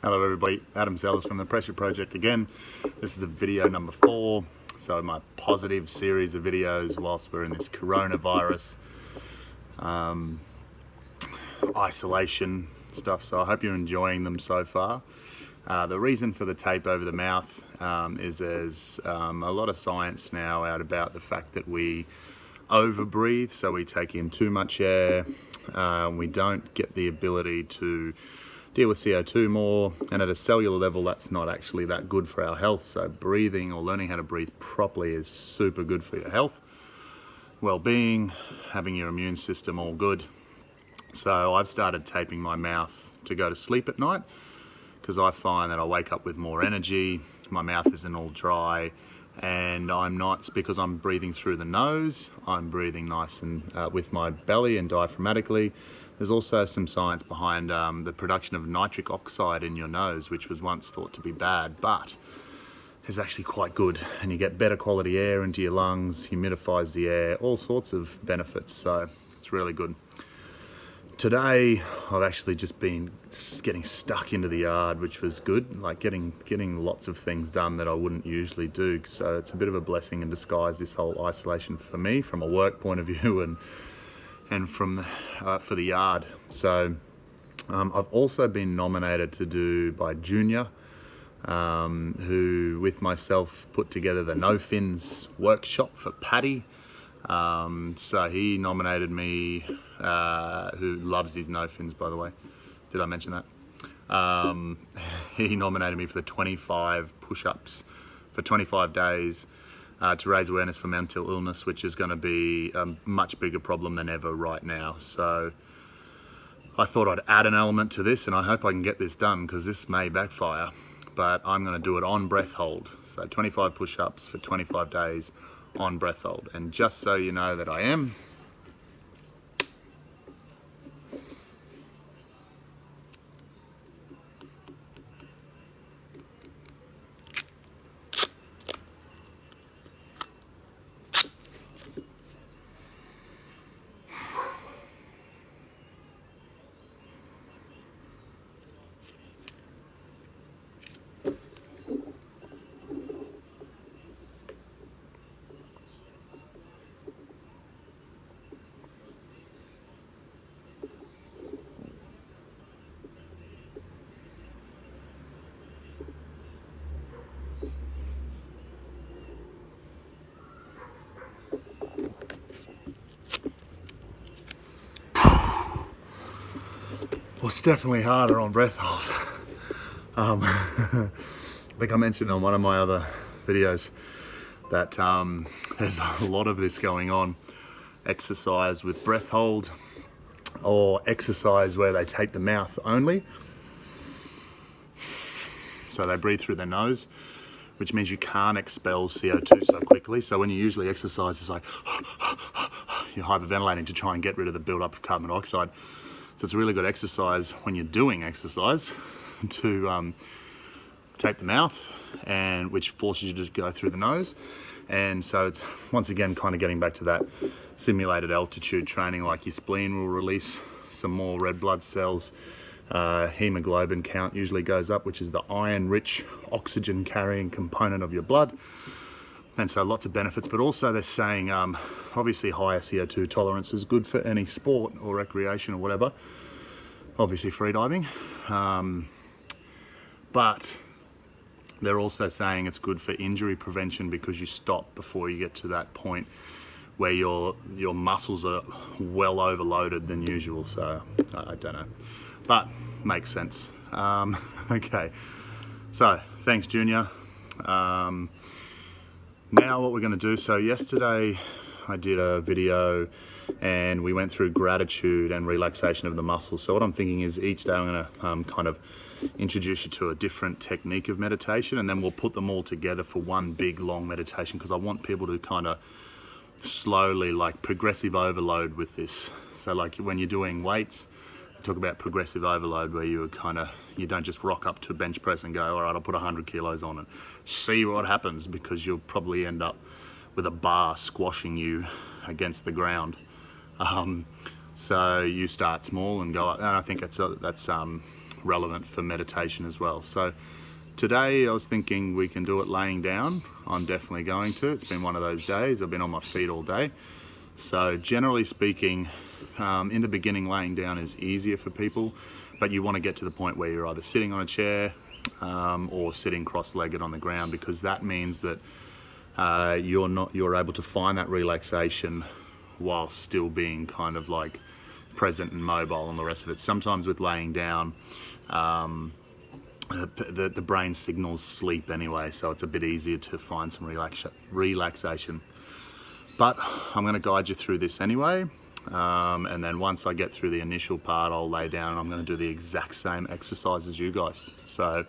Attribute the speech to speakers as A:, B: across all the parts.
A: Hello everybody, Adam Sellers from the Pressure Project again. This is the video number 4, so my positive series of videos whilst we're in this coronavirus isolation stuff, so I hope you're enjoying them so far. The reason for the tape over the mouth is there's a lot of science now out about the fact that we overbreathe, so we take in too much air, we don't get the ability to deal with CO2 more, and at a cellular level that's not actually that good for our health. So breathing or learning how to breathe properly is super good for your health, well-being, having your immune system all good. So I've started taping my mouth to go to sleep at night because I find that I wake up with more energy, my mouth isn't all dry, and I'm not, because I'm breathing through the nose, I'm breathing nice and with my belly and diaphragmatically. There's also some science behind the production of nitric oxide in your nose, which was once thought to be bad, but is actually quite good. And you get better quality air into your lungs, humidifies the air, all sorts of benefits. So it's really good. Today, I've actually just been getting stuck into the yard, which was good, like getting lots of things done that I wouldn't usually do. So it's a bit of a blessing in disguise, this whole isolation for me, from a work point of view and from for the yard. So I've also been nominated to do by Junior, who with myself put together the No Fins workshop for Paddy. So he nominated me, who loves his no fins, by the way. Did I mention that? He nominated me for the 25 push-ups for 25 days to raise awareness for mental illness, which is going to be a much bigger problem than ever right now. So I thought I'd add an element to this, and I hope I can get this done because this may backfire, but I'm going to do it on breath hold. So 25 push-ups for 25 days on breath hold. And just so you know that I am, well, it's definitely harder on breath hold. I think I mentioned on one of my other videos that there's a lot of this going on. Exercise with breath hold, or exercise where they tape the mouth only. So they breathe through their nose, which means you can't expel CO2 so quickly. So when you usually exercise, it's like you're hyperventilating to try and get rid of the buildup of carbon dioxide. So it's a really good exercise when you're doing exercise to tape the mouth, and which forces you to go through the nose. And so it's, once again, kind of getting back to that simulated altitude training, like your spleen will release some more red blood cells. Hemoglobin count usually goes up, which is the iron-rich oxygen-carrying component of your blood. And so lots of benefits, but also they're saying obviously higher CO2 tolerance is good for any sport or recreation or whatever, obviously freediving, but they're also saying it's good for injury prevention because you stop before you get to that point where your muscles are well overloaded than usual. So I don't know, but makes sense. Okay, so thanks Junior. Now what we're going to do, so yesterday I did a video and we went through gratitude and relaxation of the muscles. So what I'm thinking is each day I'm going to kind of introduce you to a different technique of meditation, and then we'll put them all together for one big long meditation, because I want people to kind of slowly, like progressive overload with this. So like when you're doing weights, I talk about progressive overload, where you don't just rock up to a bench press and go, all right, I'll put 100 kilos on and see what happens, because you'll probably end up with a bar squashing you against the ground. So you start small and go up, and I think that's relevant for meditation as well. So today I was thinking we can do it laying down. I'm definitely going to. It's been one of those days. I've been on my feet all day. So generally speaking, in the beginning, laying down is easier for people, but you want to get to the point where you're either sitting on a chair or sitting cross-legged on the ground, because that means that you're able to find that relaxation while still being kind of like present and mobile and the rest of it. Sometimes with laying down, the brain signals sleep anyway, so it's a bit easier to find some relaxation. But I'm going to guide you through this anyway, and then once I get through the initial part, I'll lay down and I'm going to do the exact same exercise as you guys. So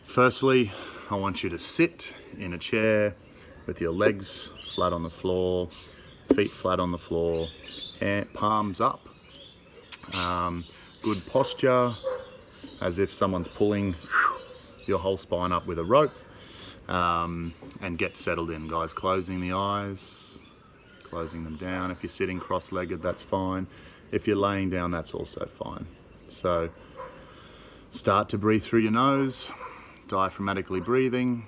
A: firstly, I want you to sit in a chair with your legs flat on the floor, feet flat on the floor, palms up. Good posture, as if someone's pulling your whole spine up with a rope. And get settled in, guys. Closing the eyes, closing them down. If you're sitting cross-legged, that's fine. If you're laying down, that's also fine. So start to breathe through your nose, diaphragmatically breathing.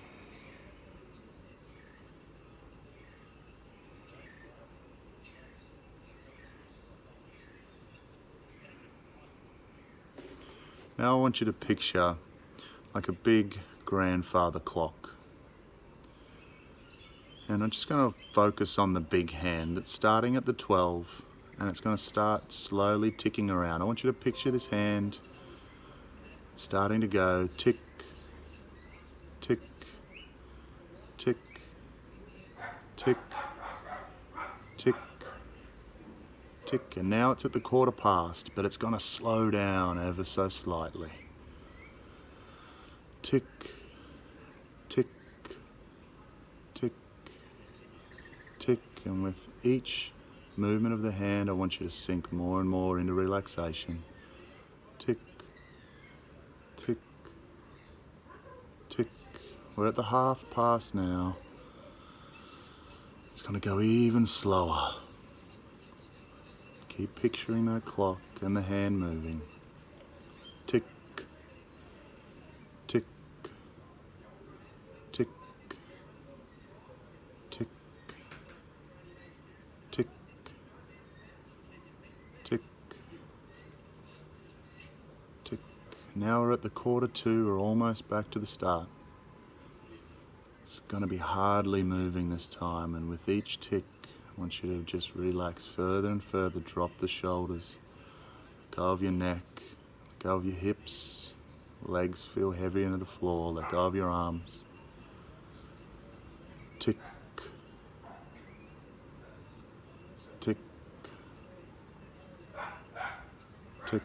A: Now I want you to picture like a big grandfather clock. And I'm just going to focus on the big hand that's starting at the 12, and it's going to start slowly ticking around. I want you to picture this hand starting to go tick, tick, tick, tick, tick, tick. And now it's at the quarter past, but it's going to slow down ever so slightly. Tick, tick, tick, tick. And with each movement of the hand, I want you to sink more and more into relaxation. Tick, tick, tick. We're at the half past now. It's going to go even slower. Keep picturing that clock and the hand moving. Tick, tick, tick, tick, tick, tick, tick. Now we're at the quarter to, we're almost back to the start. It's going to be hardly moving this time, and with each tick, I want you to just relax further and further. Drop the shoulders, let go of your neck, let go of your hips, legs feel heavy into the floor, let go of your arms. Tick, tick, tick,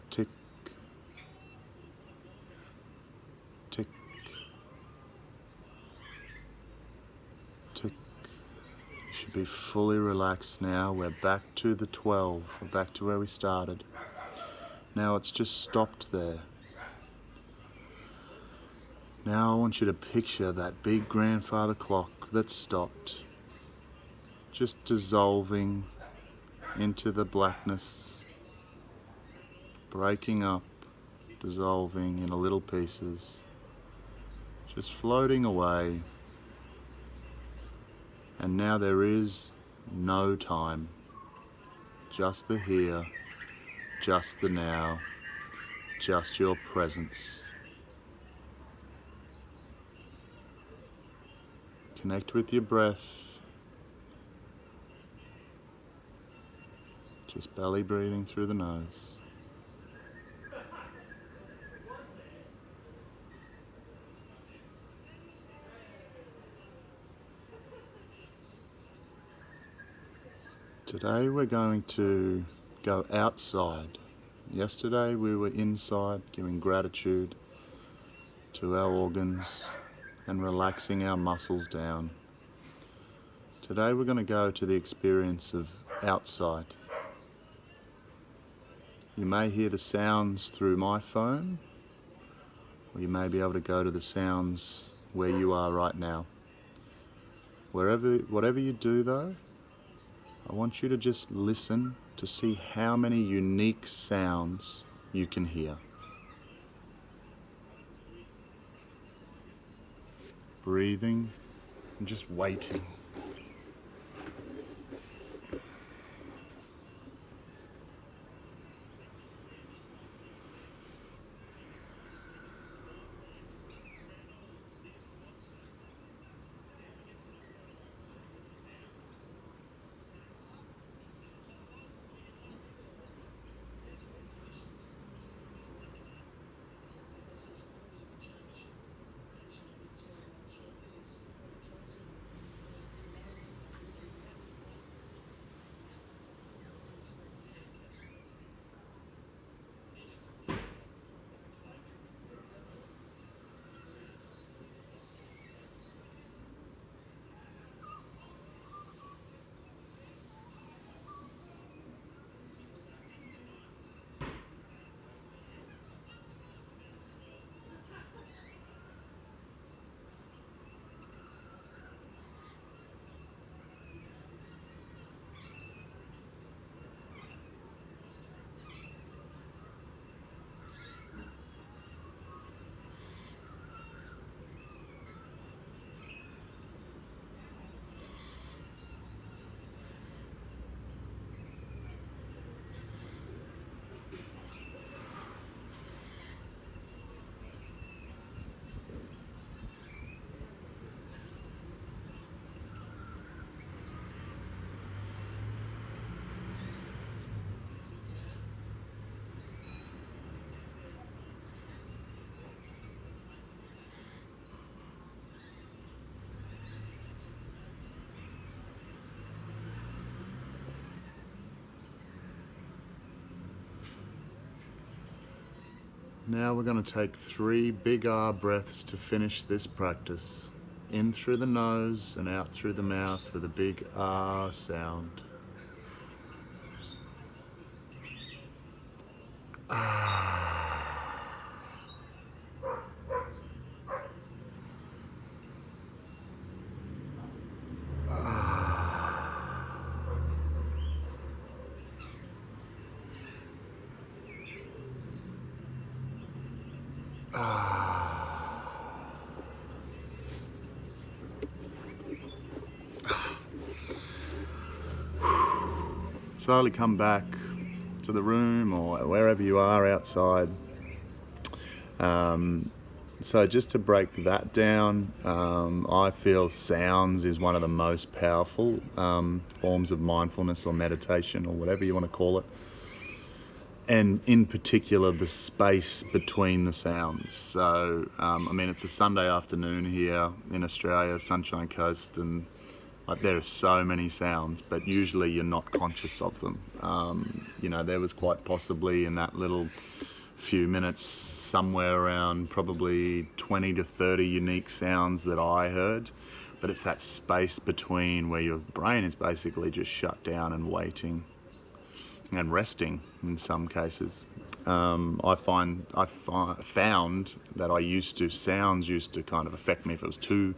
A: tick, tick, tick. You should be fully relaxed now. We're back to the 12. We're back to where we started. Now it's just stopped there. Now I want you to picture that big grandfather clock that stopped, just dissolving into the blackness, breaking up, dissolving into little pieces, just floating away. And now there is no time, just the here, just the now, just your presence. Connect with your breath, just belly breathing through the nose. Today we're going to go outside. Yesterday we were inside giving gratitude to our organs and relaxing our muscles down. Today we're going to go to the experience of outside. You may hear the sounds through my phone, or you may be able to go to the sounds where you are right now. Whatever you do though, I want you to just listen to see how many unique sounds you can hear. Breathing and just waiting. Now we're going to take 3 big R breaths to finish this practice. In through the nose and out through the mouth with a big R sound. Slowly come back to the room or wherever you are outside. So just to break that down, I feel sounds is one of the most powerful forms of mindfulness or meditation or whatever you want to call it. And in particular, the space between the sounds. So, I mean, it's a Sunday afternoon here in Australia, Sunshine Coast, and like there are so many sounds, but usually you're not conscious of them. You know, there was quite possibly in that little few minutes somewhere around probably 20 to 30 unique sounds that I heard, but it's that space between where your brain is basically just shut down and waiting and resting in some cases. I found that sounds used to kind of affect me if it was too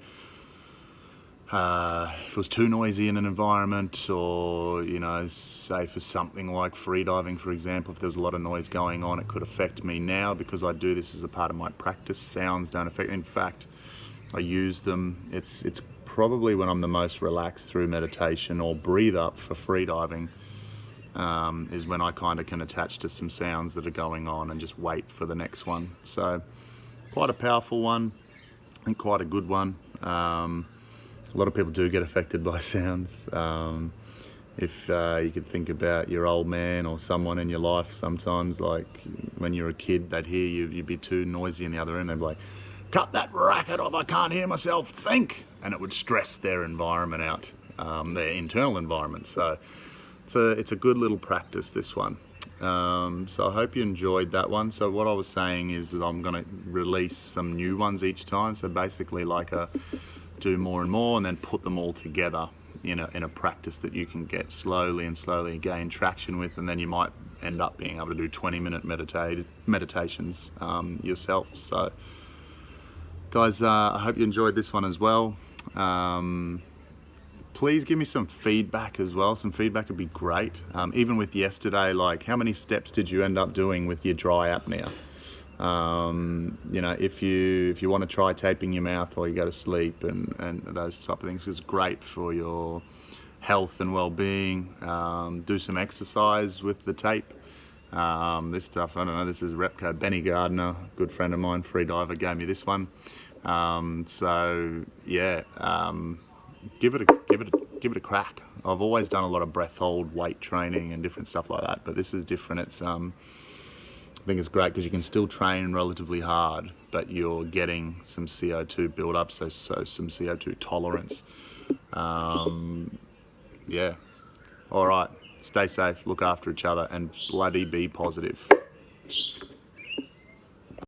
A: noisy in an environment, or, you know, say for something like freediving, for example, if there was a lot of noise going on, it could affect me. Now, because I do this as a part of my practice, sounds don't affect. In fact, I use them. It's probably when I'm the most relaxed through meditation or breathe up for freediving, is when I kind of can attach to some sounds that are going on and just wait for the next one. So quite a powerful one and quite a good one. A lot of people do get affected by sounds. If you could think about your old man or someone in your life, sometimes, like when you're a kid, they'd hear you'd be too noisy in the other end, they'd be like, cut that racket off, I can't hear myself think, and it would stress their environment out, their internal environment. So it's a good little practice, this one. So I hope you enjoyed that one. So what I was saying is that I'm going to release some new ones each time, so basically like do more and more and then put them all together in a practice that you can get slowly gain traction with, and then you might end up being able to do 20-minute meditations yourself. So guys, I hope you enjoyed this one as well. please give me some feedback as well. Some feedback would be great. Even with yesterday, like how many steps did you end up doing with your dry apnea? You know, if you want to try taping your mouth while you go to sleep and those type of things, is great for your health and well-being. Do some exercise with the tape. This stuff, I don't know, this is rep code Benny Gardner, good friend of mine, free diver, gave me this one. So yeah, give it a crack. I've always done a lot of breath hold, weight training and different stuff like that, but this is different. It's I think it's great because you can still train relatively hard, but you're getting some CO2 build up, so some CO2 tolerance. Yeah. All right. Stay safe, look after each other, and bloody be positive.